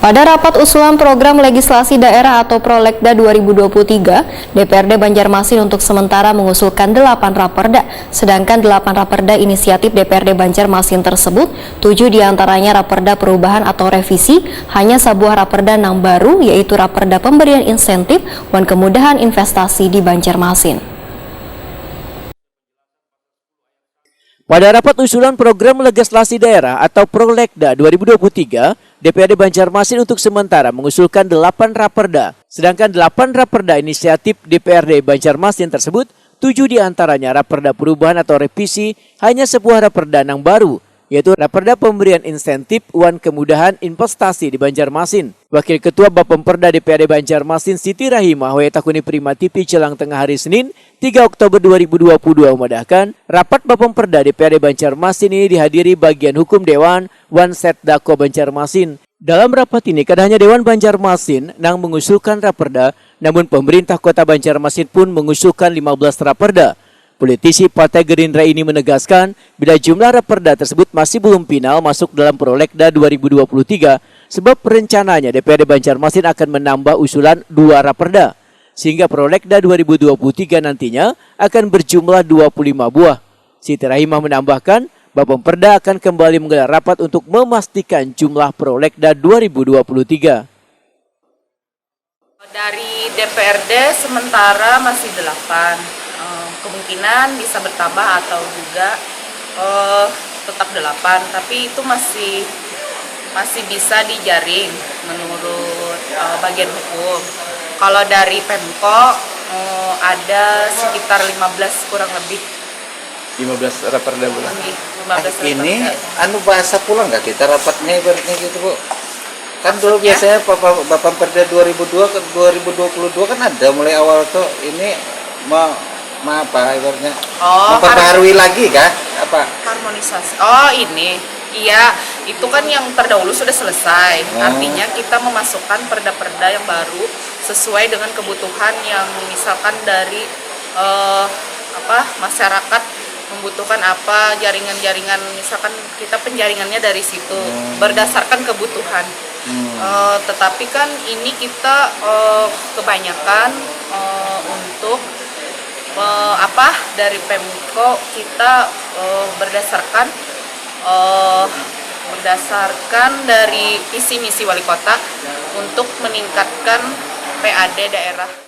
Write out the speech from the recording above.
Pada rapat usulan program legislasi daerah atau Prolegda 2023, DPRD Banjarmasin untuk sementara mengusulkan 8 raperda, sedangkan 8 raperda inisiatif DPRD Banjarmasin tersebut, 7 diantaranya raperda perubahan atau revisi, hanya sebuah raperda yang baru, yaitu raperda pemberian insentif dan kemudahan investasi di Banjarmasin. Pada rapat usulan program legislasi daerah atau Prolegda 2023, DPRD Banjarmasin untuk sementara mengusulkan 8 raperda. Sedangkan 8 raperda inisiatif DPRD Banjarmasin tersebut, 7 diantaranya raperda perubahan atau revisi, hanya sebuah raperda yang baru, yaitu raperda pemberian insentif uang kemudahan investasi di Banjarmasin. Wakil Ketua Bapemperda DPRD Banjarmasin Siti Rahimah Takuni Prima TV Jelang Tengah hari Senin 3 Oktober 2022 memudahkan rapat Bapemperda DPRD Banjarmasin ini dihadiri bagian hukum Dewan Wan Setdako Banjarmasin. Dalam rapat ini, kadang hanya Dewan Banjarmasin yang mengusulkan raperda, namun pemerintah Kota Banjarmasin pun mengusulkan 15 raperda. Politisi Partai Gerindra ini menegaskan bila jumlah raperda tersebut masih belum final masuk dalam Prolegda 2023 sebab rencananya DPRD Banjarmasin akan menambah usulan 2 raperda sehingga Prolegda 2023 nantinya akan berjumlah 25 buah. Siti Rahimah menambahkan Bapemperda akan kembali menggelar rapat untuk memastikan jumlah Prolegda 2023. Dari DPRD sementara masih 8. Kemungkinan bisa bertambah atau juga tetap 8, tapi itu masih bisa dijaring menurut bagian hukum. Kalau dari Pemko ada sekitar 15 kurang lebih. 15 raperda bulan. 15 ini bahasa pulang nggak kita rapatnya ibaratnya gitu Bu? Kan dulu biasanya Bapemperda 2022 kan ada mulai awal tuh ini apa ibaratnya memperbaharui lagi kah apa harmonisasi. Ini iya, itu kan yang terdahulu sudah selesai. Artinya kita memasukkan perda-perda yang baru sesuai dengan kebutuhan yang misalkan dari masyarakat membutuhkan apa, jaringan-jaringan, misalkan kita penjaringannya dari situ berdasarkan kebutuhan. Tetapi kan ini kita kebanyakan untuk dari Pemko kita berdasarkan dari visi misi wali kota untuk meningkatkan PAD daerah.